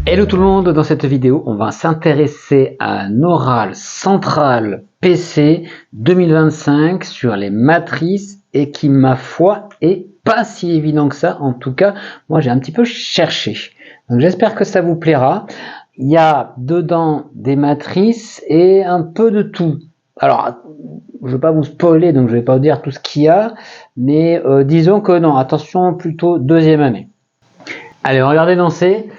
Hello tout le monde, dans cette vidéo on va s'intéresser à un oral central PC 2025 sur les matrices et qui ma foi est pas si évident que ça. En tout cas moi j'ai un petit peu cherché, donc j'espère que ça vous plaira. Il y a dedans des matrices et un peu de tout. Alors je ne vais pas vous spoiler, donc je ne vais pas vous dire tout ce qu'il y a, mais disons que non, attention, plutôt deuxième année. Allez, on regarde l'énoncé.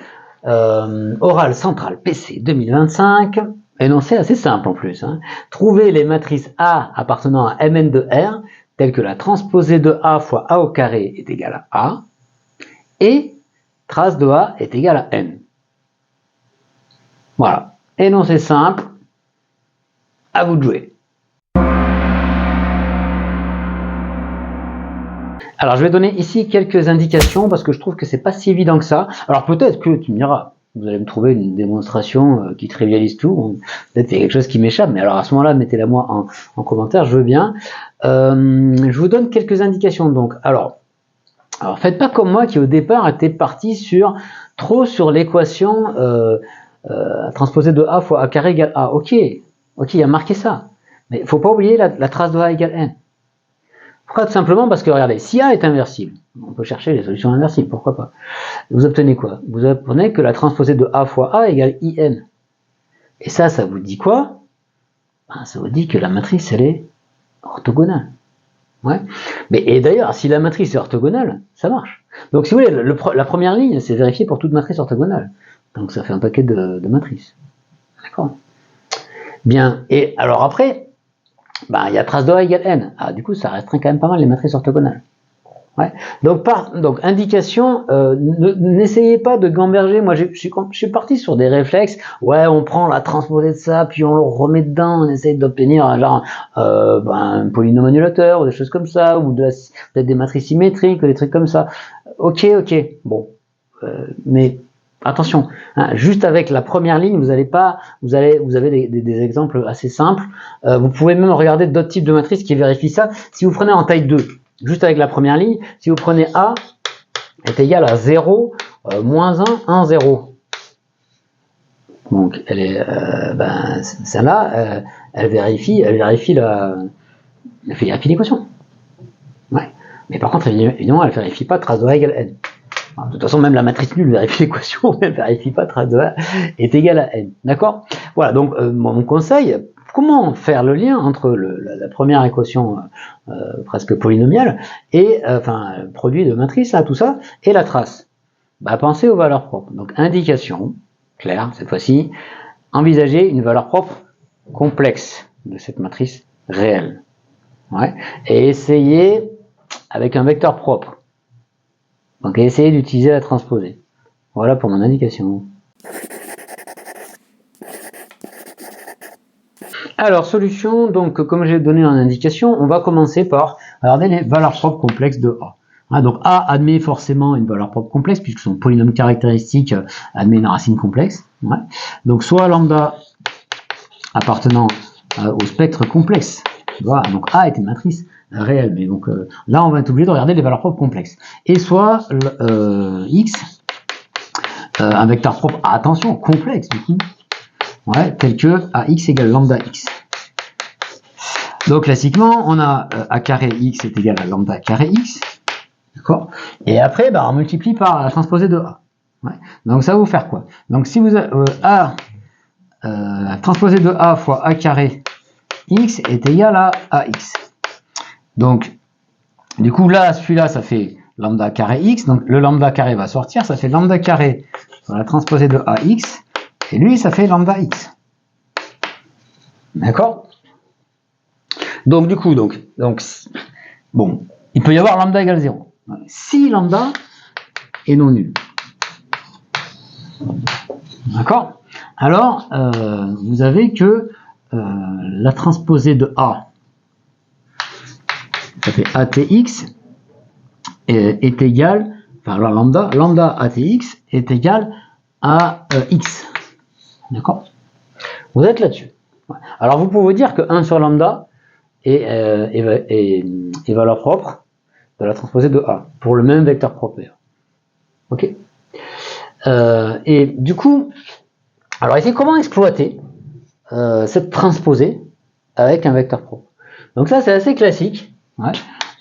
Oral central PC 2025, énoncé assez simple en plus. Trouver les matrices A appartenant à Mn de R, telles que la transposée de A fois A au carré est égale à A, et trace de A est égale à N. Voilà, énoncé simple, à vous de jouer. Alors je vais donner ici quelques indications parce que je trouve que c'est pas si évident que ça. Alors peut-être que tu me diras, vous allez me trouver une démonstration qui trivialise tout, peut-être qu'il y a quelque chose qui m'échappe, mais alors à ce moment-là mettez-la moi en commentaire, je veux bien. Je vous donne quelques indications donc. Alors faites pas comme moi qui au départ était parti trop sur l'équation transposée de A fois A carré égale A. Ok, il y a marqué ça, mais il faut pas oublier la trace de A égale N. Pourquoi? Tout simplement parce que, regardez, si A est inversible, on peut chercher les solutions inversibles, pourquoi pas. Vous obtenez quoi? Vous obtenez que la transposée de A fois A égale IN. Et ça vous dit quoi? Ça vous dit que la matrice, elle est orthogonale. Ouais. Et d'ailleurs, si la matrice est orthogonale, ça marche. Donc, si vous voulez, la première ligne, c'est vérifié pour toute matrice orthogonale. Donc, ça fait un paquet de matrices. D'accord? Bien. Et alors après, il y a trace de A égale N. Du coup, ça restreint quand même pas mal les matrices orthogonales. Ouais. Donc indication, n'essayez pas de gamberger. Moi, je suis parti sur des réflexes. Ouais, on prend la transposée de ça, puis on le remet dedans, on essaye d'obtenir un polynôme annulateur, ou des choses comme ça, ou peut-être des matrices symétriques, ou des trucs comme ça. Ok. Bon. Mais attention, juste avec la première ligne, vous avez des exemples assez simples. Vous pouvez même regarder d'autres types de matrices qui vérifient ça. Si vous prenez en taille 2, juste avec la première ligne, si vous prenez A est égal à 0, moins 1, 1, 0. Donc elle est, celle-là, elle vérifie l'équation. Ouais. Mais par contre, évidemment, elle ne vérifie pas trace de A égale N. De toute façon, même la matrice nulle vérifie l'équation, mais elle ne vérifie pas trace de A est égale à N. D'accord? Voilà, donc mon conseil, comment faire le lien entre la première équation presque polynomiale et produit de matrice, là, tout ça, et la trace? Pensez aux valeurs propres. Donc indication, claire, cette fois-ci, envisager une valeur propre complexe de cette matrice réelle. Ouais. Et essayez avec un vecteur propre. Donc essayez d'utiliser la transposée. Voilà pour mon indication. Alors solution, donc comme j'ai donné en indication, on va commencer par regarder les valeurs propres complexes de A. Donc A admet forcément une valeur propre complexe puisque son polynôme caractéristique admet une racine complexe. Ouais. Donc soit lambda appartenant au spectre complexe. Voilà. Donc A est une matrice réelle, mais donc là on va être obligé de regarder les valeurs propres complexes. Et soit X, un vecteur propre, attention, complexe du coup, ouais, tel que AX égale lambda X. Donc classiquement, on a A carré X est égal à lambda carré X, d'accord? Et après, on multiplie par la transposée de A. Ouais. Donc ça va vous faire quoi? Donc si vous avez A transposée de A fois A carré X est égal à AX. Donc, du coup, là, celui-là, ça fait lambda carré X. Donc, le lambda carré va sortir. Ça fait lambda carré sur la transposée de AX. Et lui, ça fait lambda X. D'accord? Donc, du coup, bon, il peut y avoir lambda égale 0. Si lambda est non nul. D'accord? Alors, vous avez que la transposée de A, ça fait ATX, est égal, alors lambda ATX est égal à X. D'accord? Vous êtes là-dessus. Alors vous pouvez dire que 1 sur lambda est valeur propre de la transposée de A, pour le même vecteur propre. Ok. Et du coup, alors ici, comment exploiter cette transposée avec un vecteur propre? Donc ça, c'est assez classique. Ouais.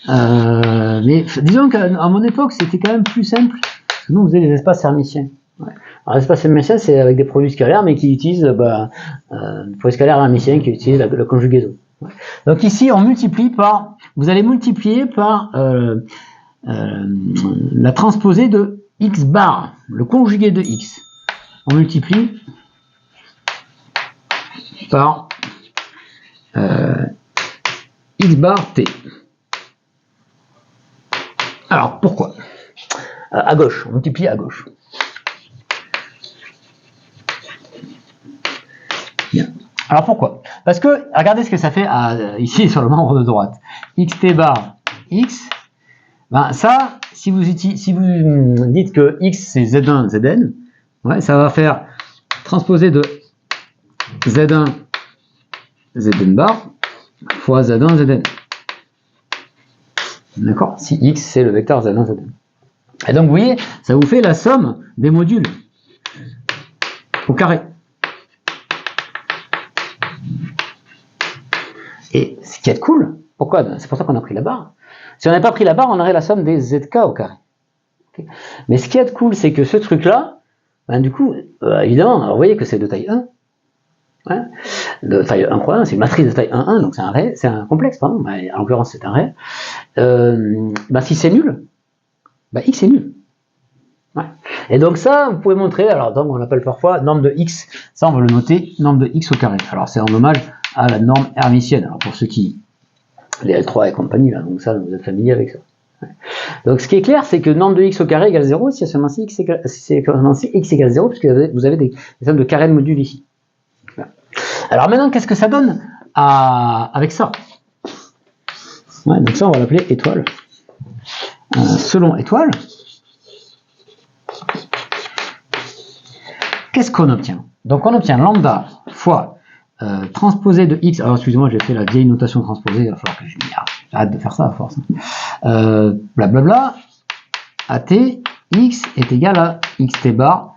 Mais disons qu'à mon époque, c'était quand même plus simple. Parce que nous, on faisait les espaces hermitiens. Ouais. Alors, l'espace hermitien, c'est avec des produits scalaires, mais qui utilisent des produits scalaires hermitiens qui utilisent la conjugaison. Ouais. Donc ici, on multiplie par, vous allez multiplier par la transposée de x bar, le conjugué de x. On multiplie par x bar t. Alors pourquoi? À gauche, on multiplie à gauche. Bien. Alors pourquoi? Parce que regardez ce que ça fait ici sur le membre de droite. xt bar x, ben ça, si vous dites que x c'est z1, zn, ouais, ça va faire transposer de z1, zn bar fois z1, zn. D'accord? Si x c'est le vecteur z1, zn. Et donc vous voyez, ça vous fait la somme des modules au carré. Et ce qui est cool, pourquoi? C'est pour ça qu'on a pris la barre. Si on n'avait pas pris la barre, on aurait la somme des zk au carré. Okay. Mais ce qui est cool, c'est que ce truc-là, ben, du coup, évidemment, alors vous voyez que c'est de taille 1. Hein, de taille 1 croix 1, c'est une matrice de taille 1, 1, donc c'est un complexe, pardon, mais en l'occurrence c'est un réel. Ben, si c'est nul, ben, x est nul. Ouais. Et donc ça, vous pouvez montrer, alors donc on l'appelle parfois norme de x, ça on va le noter, norme de x au carré. Alors c'est en hommage à la norme hermitienne, alors pour ceux qui, les L3 et compagnie, là, donc ça, vous êtes familier avec ça. Ouais. Donc ce qui est clair, c'est que norme de x au carré égale 0, si seulement si x égale 0, puisque vous avez des sommes de carré de modules ici. Voilà. Alors maintenant, qu'est-ce que ça donne avec ça? Ouais, donc ça, on va l'appeler étoile. Selon étoile, qu'est-ce qu'on obtient? Donc on obtient lambda fois transposé de x. Alors excusez-moi, j'ai fait la vieille notation transposée, il va falloir que j'arrête de faire ça à force. Blablabla, at x est égal à xt bar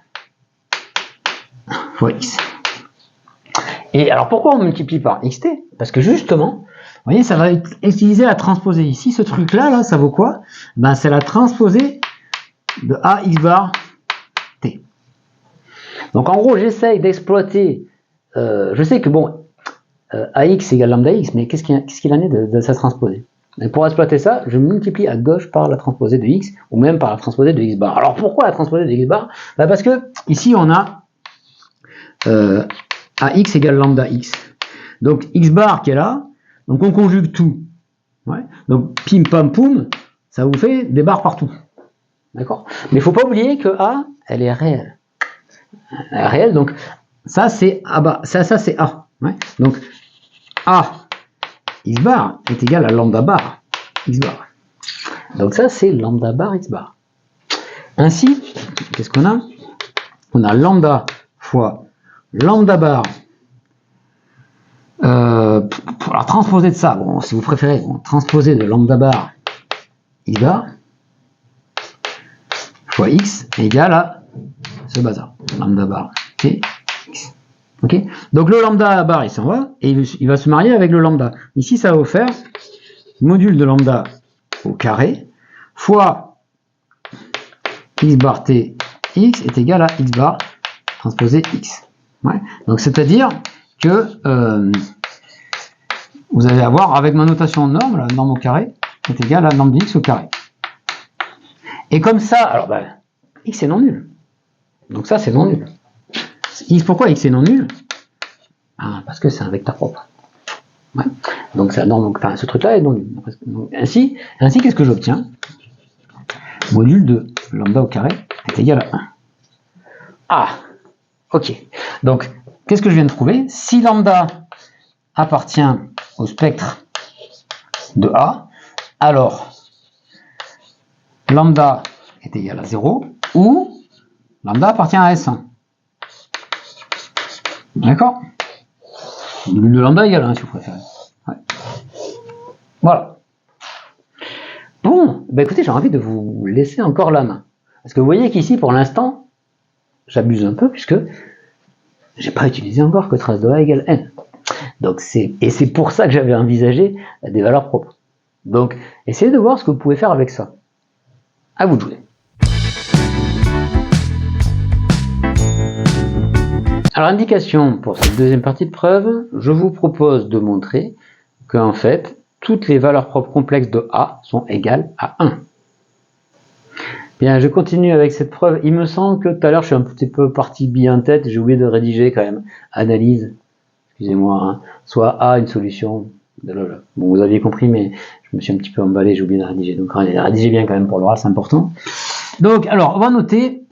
fois x. Et alors pourquoi on multiplie par xt? Parce que justement, vous voyez, ça va utiliser la transposée. Ici, ce truc-là, là, ça vaut quoi? Ben, c'est la transposée de ax bar t. Donc en gros, j'essaye d'exploiter. Je sais que bon, ax égale lambda x, mais qu'est-ce qu'il en est de sa transposée? Et pour exploiter ça, je multiplie à gauche par la transposée de x, ou même par la transposée de x bar. Alors pourquoi la transposée de x bar? Ben parce que ici on a ax égale lambda x. Donc x bar qui est là, donc on conjugue tout. Ouais. Donc pim pam poum, ça vous fait des barres partout. D'accord? Mais il ne faut pas oublier que a, elle est réelle. Elle est réelle, donc ça c'est a bar, ça c'est a. Ouais. Donc a x bar est égal à lambda bar x bar. Donc ça c'est lambda bar x bar. Ainsi, qu'est-ce qu'on a? On a lambda fois lambda bar. Alors transposer de ça, bon, si vous préférez, bon, transposer de lambda bar x bar fois x égale à ce bazar, lambda bar t x. Ok. Donc le lambda bar il s'en va et il va se marier avec le lambda. Ici ça va vous faire module de lambda au carré fois x bar t x est égal à x bar transposé x. Ouais. Donc c'est-à-dire que vous allez avoir avec ma notation norme, la norme au carré est égale à la norme de x au carré. Et comme ça, alors ben, x est non nul. Donc ça c'est non nul. Pourquoi x est non nul? Parce que c'est un vecteur propre. Ouais. Donc ça, non, donc, enfin, ce truc-là est non nul. Donc, ainsi qu'est-ce que j'obtiens? Module de lambda au carré est égal à 1. Ah, ok. Donc, qu'est-ce que je viens de trouver? Si lambda appartient au spectre de A, alors lambda est égal à 0 ou lambda appartient à S1. D'accord? Le lambda égale 1 si vous préférez. Ouais. Voilà. Bon, bah écoutez, j'ai envie de vous laisser encore la main. Parce que vous voyez qu'ici, pour l'instant, j'abuse un peu, puisque j'ai pas utilisé encore que trace de A égale N. Donc c'est pour ça que j'avais envisagé des valeurs propres. Donc, essayez de voir ce que vous pouvez faire avec ça. À vous de jouer. Alors, indication pour cette deuxième partie de preuve, je vous propose de montrer qu'en fait, toutes les valeurs propres complexes de A sont égales à 1. Bien, je continue avec cette preuve. Il me semble que tout à l'heure, je suis un petit peu parti bien en tête. J'ai oublié de rédiger quand même. Analyse, excusez-moi, hein. Soit A, une solution. Bon, vous aviez compris, mais je me suis un petit peu emballé, j'ai oublié de rédiger. Donc, rédigez bien quand même pour l'oral, c'est important. Donc, alors, on va noter...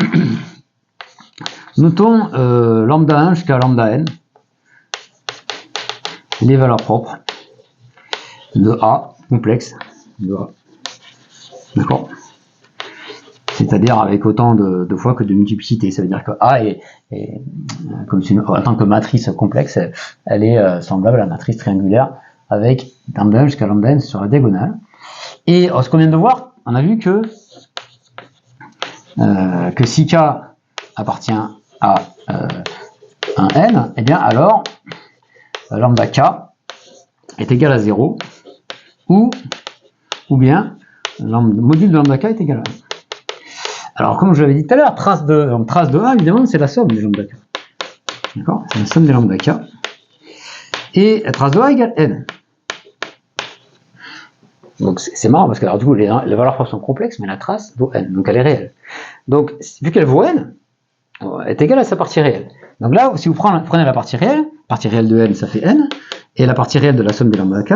Notons lambda 1 jusqu'à lambda n, les valeurs propres de A complexe de A. D'accord. C'est-à-dire avec autant de fois que de multiplicité. Ça veut dire que A est comme en tant que matrice complexe, elle est semblable à la matrice triangulaire avec lambda 1 jusqu'à lambda n sur la diagonale. Et ce qu'on vient de voir, on a vu que si K appartient à un n, et bien alors lambda k est égal à 0, ou bien module de lambda k est égal à 1. Alors comme je l'avais dit tout à l'heure, trace de A, évidemment, c'est la somme des lambda k. D'accord. C'est la somme des lambda k. Et la trace de A égale n. Donc c'est marrant parce que alors, du coup, les valeurs propres sont complexes, mais la trace vaut n, donc elle est réelle. Donc vu qu'elle vaut n, est égale à sa partie réelle. Donc là, si vous prenez la partie réelle de n, ça fait n, et la partie réelle de la somme des lambda k,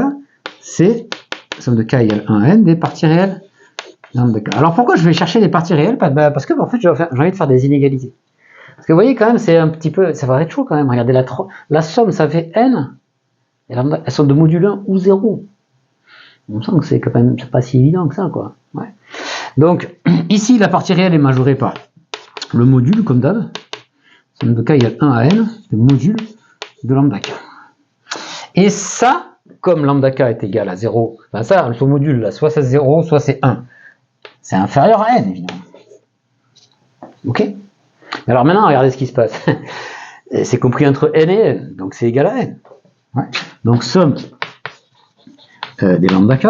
c'est la somme de k égale 1 à n des parties réelles lambda k. Alors pourquoi je vais chercher les parties réelles? Parce que en fait, j'ai envie de faire des inégalités. Parce que vous voyez quand même, c'est un petit peu, ça va être chaud quand même. Regardez, la somme, ça fait n, et lambda, elles sont de module 1 ou 0. On sent que c'est quand même pas si évident que ça, quoi. Ouais. Donc, ici, la partie réelle est majorée par le module, comme d'hab, somme de k égale 1 à n, le module de lambda k. Et ça, comme lambda k est égal à 0, ben ça, son module, là, soit c'est 0, soit c'est 1. C'est inférieur à n, évidemment. Ok? Alors maintenant, regardez ce qui se passe. C'est compris entre n et n, donc c'est égal à n. Ouais. Donc somme des lambda k,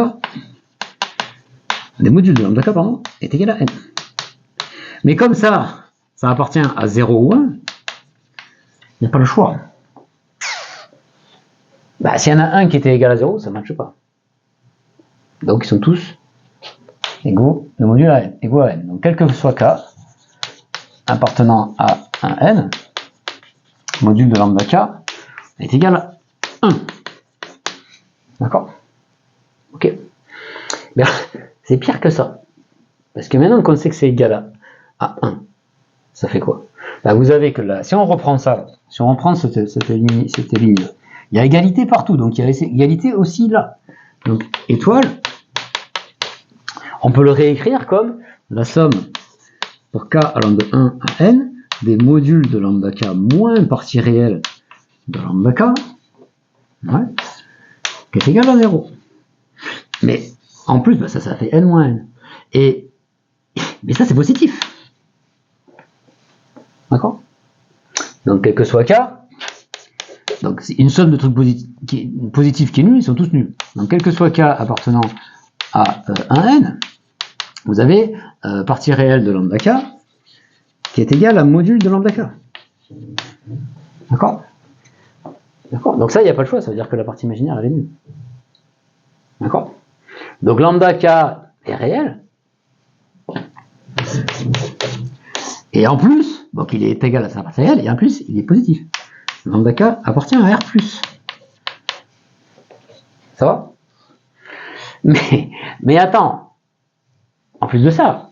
des modules de lambda k, pardon, est égal à n. Mais comme ça appartient à 0 ou 1, il n'y a pas le choix. Bah, s'il y en a un qui était égal à 0, ça ne marche pas. Donc ils sont tous égaux, le module à n, égaux à n. Donc quel que soit k appartenant à un n, module de lambda k est égal à 1. D'accord? Ok. Mais c'est pire que ça. Parce que maintenant qu'on sait que c'est égal à 1, ça fait quoi? Bah, vous avez que là, si on reprend ça, si on reprend cette ligne, il y a égalité partout, donc il y a égalité aussi là. Donc étoile, on peut le réécrire comme la somme pour k allant de 1 à n des modules de lambda k moins partie réelle de lambda k, ouais, qui est égal à 0. Mais en plus, bah, ça fait n moins n. Mais ça c'est positif. D'accord? Donc quel que soit k, donc c'est une somme de trucs positifs qui est nulle, ils sont tous nuls. Donc quel que soit k appartenant à 1n, vous avez partie réelle de lambda k qui est égale à module de lambda k. D'accord? D'accord? Donc ça, il n'y a pas le choix, ça veut dire que la partie imaginaire, elle est nulle. D'accord? Donc lambda k est réel. Et en plus, donc il est égal à sa partie réelle, et en plus, il est positif. Lambda k appartient à R+. Ça va? Mais attends, en plus de ça,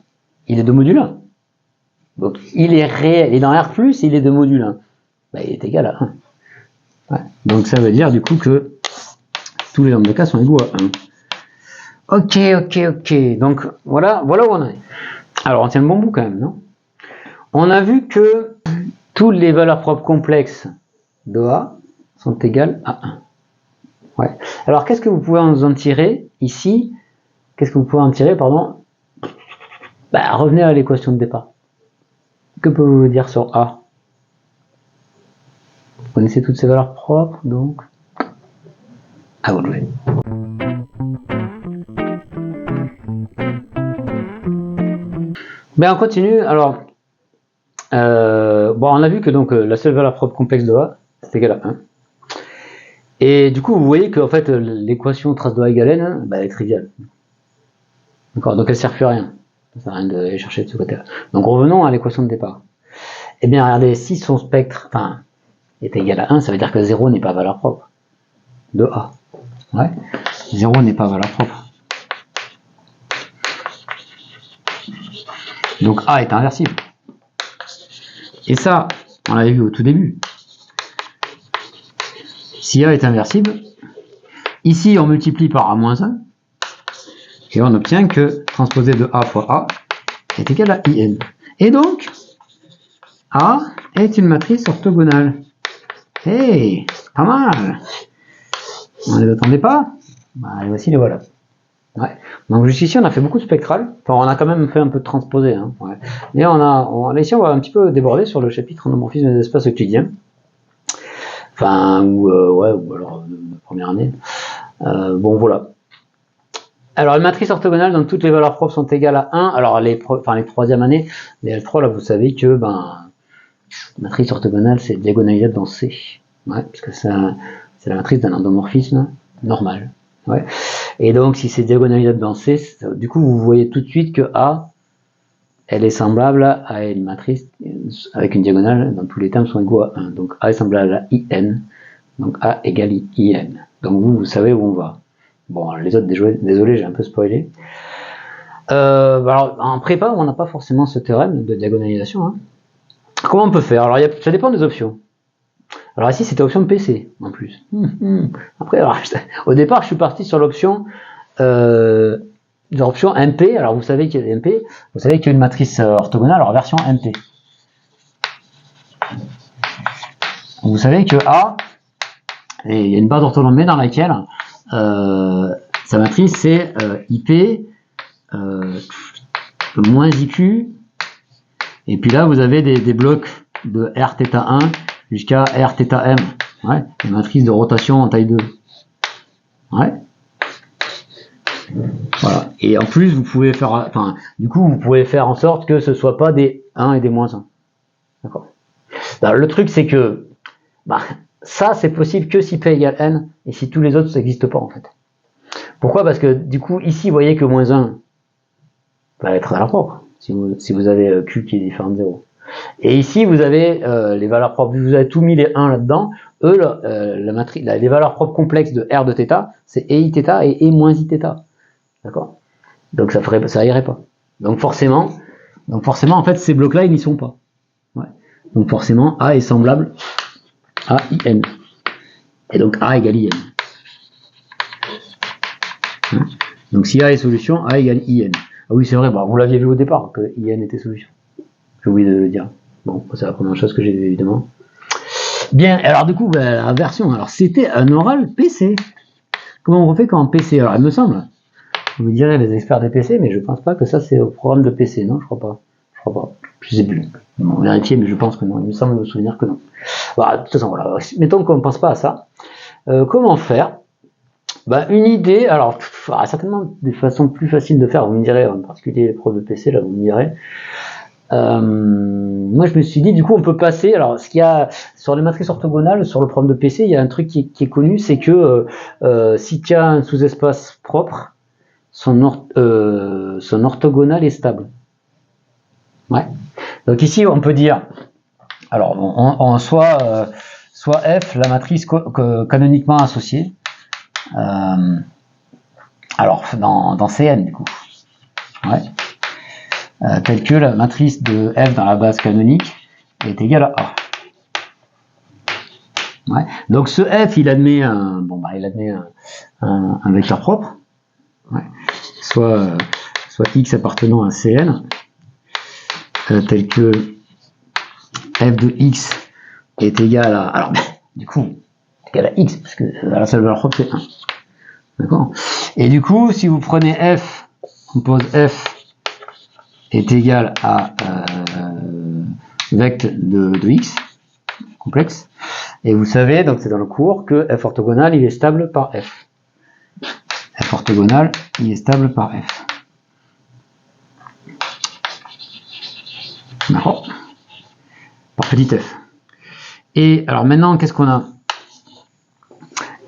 il est de module 1. Donc il est réel, et dans R+, il est de module 1. Bah, il est égal à 1. Ouais. Donc ça veut dire du coup que tous les lambda k sont égaux à 1. Ok. Donc voilà où on en est. Alors on tient le bon bout quand même, non? On a vu que toutes les valeurs propres complexes de A sont égales à 1. Ouais. Alors qu'est-ce que vous pouvez en tirer ici? Qu'est-ce que vous pouvez en tirer, pardon? Bah, revenez à l'équation de départ. Que peut-vous dire sur A? Vous connaissez toutes ces valeurs propres, donc à vous de jouer. Ben on continue. Alors, bon, on a vu que donc la seule valeur propre complexe de A, c'est égal à 1. Et du coup, vous voyez que en fait, l'équation trace de A égale n, ben, elle est triviale. D'accord, donc elle sert plus à rien. Ça sert à rien d'aller chercher de ce côté-là. Donc revenons à l'équation de départ. Eh bien, regardez, si son spectre, enfin, est égal à 1, ça veut dire que 0 n'est pas valeur propre de A. Ouais, 0 n'est pas valeur propre. Donc A est inversible. Et ça, on l'avait vu au tout début. Si A est inversible, ici on multiplie par A-1, et on obtient que transposé de A fois A est égal à IN. Et donc, A est une matrice orthogonale. Hey, pas mal. On ne les attendait pas. Bah, voici les voilà. Ouais. Donc jusqu'ici on a fait beaucoup de spectral. Enfin, on a quand même fait un peu de transposé. Hein. Ouais. Mais ici on va un petit peu déborder sur le chapitre endomorphisme des espaces euclidiens. Enfin, ou alors de première année. Bon voilà. Alors, une matrice orthogonale, donc toutes les valeurs propres sont égales à 1. Alors, les troisième années, les L3, là, vous savez que, matrice orthogonale, c'est diagonalisable dans C. Ouais, puisque c'est la matrice d'un endomorphisme normal. Ouais. Et donc, si c'est diagonalisable dans C, du coup, vous voyez tout de suite que A, elle est semblable à une matrice avec une diagonale, dans tous les termes, sont égaux à 1. Donc, A est semblable à IN. Donc, A égale IN. Donc, vous savez où on va. Bon, les autres, désolé, j'ai un peu spoilé. Alors, en prépa, on n'a pas forcément ce théorème de diagonalisation. Hein. Comment on peut faire? Alors, ça dépend des options. Alors ici, c'était option PC, en plus. Après, alors, au départ, je suis parti sur l'option MP. Alors, vous savez qu'il y a MP. Vous savez qu'il y a une matrice orthogonale, alors version MP. Vous savez que A, et il y a une base orthonormée dans laquelle sa matrice, c'est IP moins IQ. Et puis là, vous avez des blocs de Rθ1 jusqu'à Rθm. Ouais, une matrice de rotation en taille 2. Ouais. Voilà. Et en plus, vous pouvez faire, vous pouvez faire en sorte que ce soit pas des 1 et des moins 1. D'accord. Alors, le truc, c'est que, ça, c'est possible que si P égale N, et si tous les autres, ça n'existe pas, en fait. Pourquoi? Parce que, du coup, ici, vous voyez que moins 1 va être valeur propre, si vous avez Q qui est différent de 0. Et ici, vous avez les valeurs propres, vous avez tout mis les 1 là-dedans. Eux, les valeurs propres complexes de R de θ, c'est EIθ et E moins Iθ. D'accord? Donc ça irait pas. Donc forcément, en fait, ces blocs-là, ils n'y sont pas. Ouais. Donc forcément, A est semblable à IN. Et donc A égale IN. Hein? Donc si A est solution, A égale IN. Ah oui, c'est vrai, vous l'aviez vu au départ, que IN était solution. J'ai oublié de le dire. Bon, c'est la première chose que j'ai vue, évidemment. Bien, alors du coup, la version, alors c'était un oral PC. Comment on refait quand en PC? Alors, il me semble, vous direz les experts des PC, mais je pense pas que ça c'est au programme de PC, non? Je crois pas. Je sais plus. On va vérifier, mais je pense que non. Il me semble me souvenir que non. De toute façon, voilà. Mettons qu'on ne pense pas à ça. Comment faire? Une idée, alors, certainement des façons plus faciles de faire, vous me direz, en particulier les profs de PC, là, vous me direz. Moi, je me suis dit, du coup, on peut passer. Alors, ce qu'il y a sur les matrices orthogonales, sur le programme de PC, il y a un truc qui est connu, c'est que si tu as un sous-espace propre, son orthogonale est stable. Ouais. Donc ici, on peut dire, alors, soit F, la matrice canoniquement associée. Alors, dans CN, du coup. Ouais. Telle que la matrice de F dans la base canonique est égale à A. Ouais. Donc ce F, il admet un vecteur propre, ouais. soit X appartenant à Cn, tel que F de X est égal à, alors du coup, égal à X, parce que la seule valeur propre c'est 1. D'accord. Et du coup, si vous prenez F, on pose F est égal à vect de x complexe. Et vous savez, donc c'est dans le cours, que f orthogonal, il est stable par f. F orthogonal, il est stable par f. D'accord. Par petit f. Et alors maintenant, qu'est-ce qu'on a?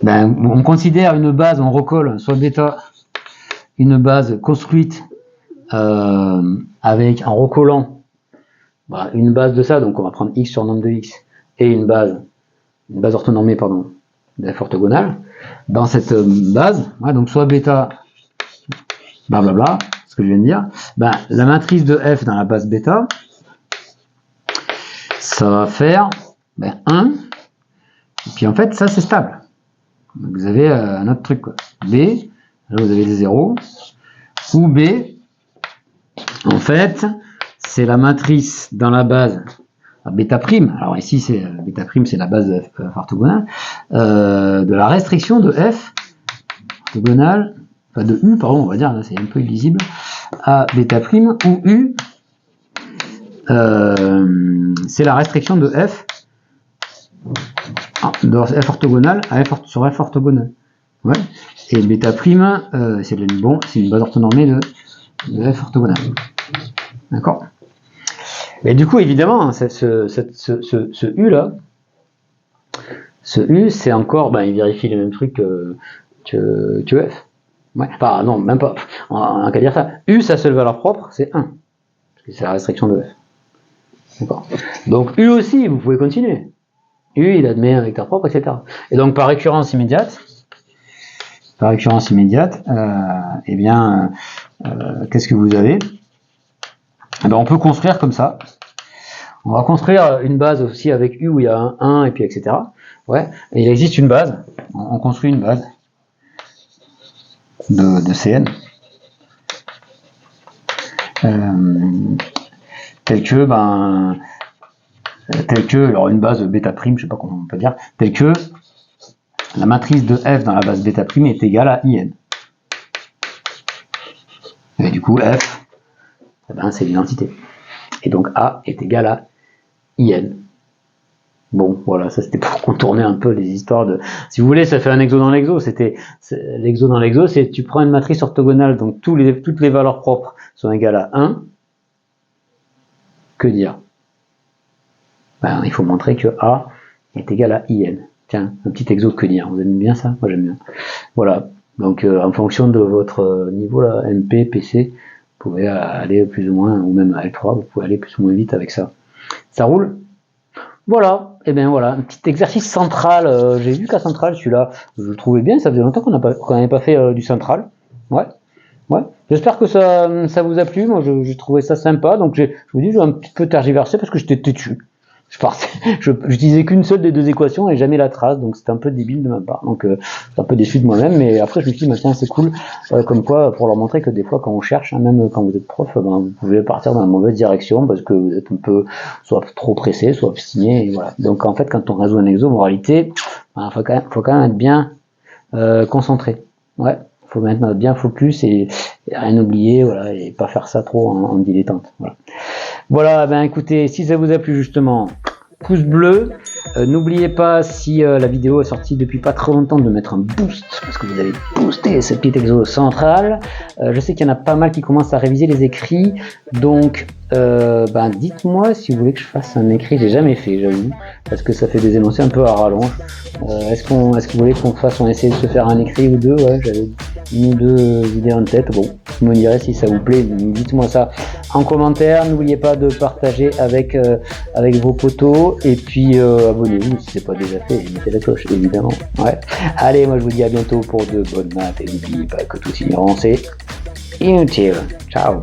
Ben, on considère une base, on recolle soit bêta, une base construite avec en recollant une base de ça, donc on va prendre x sur nombre de x, et une base orthonormée, pardon, de f orthogonale. Dans cette base, donc soit bêta, blablabla, ce que je viens de dire, la matrice de f dans la base bêta, ça va faire 1, et puis en fait, ça c'est stable. Donc vous avez un autre truc, quoi. B, là vous avez les 0, ou B, en fait, c'est la matrice dans la base bêta prime, alors ici c'est bêta prime, c'est la base de f orthogonale, de la restriction de f orthogonale, enfin de u, pardon, on va dire, là c'est un peu illisible, à bêta prime, où u, c'est la restriction de f orthogonale à sur f orthogonale. Ouais. Et bêta prime, c'est une base orthonormée de f orthogonale. D'accord. Mais du coup, évidemment, ce U là, ce U, c'est encore, il vérifie les mêmes trucs que F. Ouais. Enfin, non, même pas. On n'a qu'à dire ça. U, sa seule valeur propre, c'est 1. Parce que c'est la restriction de F. D'accord. Donc, U aussi, vous pouvez continuer. U, il admet un vecteur propre, etc. Et donc, par récurrence immédiate, qu'est-ce que vous avez? On peut construire comme ça. On va construire une base aussi avec U où il y a un 1 et puis etc. Ouais. Et il existe une base. On construit une base de Cn. Telle que, alors une base bêta prime, je sais pas comment on peut dire, telle que la matrice de f dans la base bêta prime est égale à in. Et du coup, f, c'est l'identité. Et donc A est égal à in. Bon, voilà, ça c'était pour contourner un peu les histoires de... Si vous voulez, ça fait un exo dans l'exo. L'exo dans l'exo, c'est tu prends une matrice orthogonale, donc toutes les valeurs propres sont égales à 1. Que dire? Il faut montrer que A est égal à in. Tiens, un petit exo que dire. Vous aimez bien ça? Moi j'aime bien. Voilà. Donc en fonction de votre niveau là, MP, PC, vous pouvez aller plus ou moins, ou même à L3, vous pouvez aller plus ou moins vite avec ça. Ça roule? Voilà. Et bien voilà, un petit exercice central. J'ai vu qu'à central, celui-là, je le trouvais bien. Ça faisait longtemps qu'on n'avait pas fait du central. Ouais. J'espère que ça vous a plu. Moi, j'ai trouvé ça sympa. Donc je vous dis, j'ai un petit peu tergiversé parce que j'étais têtu. J'utilisais qu'une seule des deux équations et jamais la trace, donc c'était un peu débile de ma part. Donc j'étais un peu déçu de moi-même, mais après je me suis dit, tiens, c'est cool, comme quoi, pour leur montrer que des fois quand on cherche, même quand vous êtes prof, vous pouvez partir dans la mauvaise direction parce que vous êtes un peu soit trop pressé, soit obstiné, et voilà. Donc en fait, quand on résout un exo, en réalité, faut quand même être bien concentré. Ouais, faut être bien focus et rien oublier, voilà, et pas faire ça trop en dilettante. Voilà, écoutez, si ça vous a plu justement, pouce bleu. N'oubliez pas, si la vidéo est sortie depuis pas très longtemps, de mettre un boost, parce que vous avez boosté ce petit exo central. Je sais qu'il y en a pas mal qui commencent à réviser les écrits, donc dites-moi si vous voulez que je fasse un écrit. J'ai jamais fait, j'avoue, parce que ça fait des énoncés un peu à rallonge. Est-ce que vous voulez qu'on essaie de se faire un écrit ou deux? Ouais, j'avais une ou deux idées en tête. Bon, vous me direz si ça vous plaît, dites-moi ça en commentaire. N'oubliez pas de partager avec vos potos, et puis abonnez-vous si c'est pas déjà fait, et mettez la cloche évidemment. Ouais. Allez, moi je vous dis à bientôt pour de bonnes maths, et n'oubliez pas que tout ignorant c'est inutile. Ciao.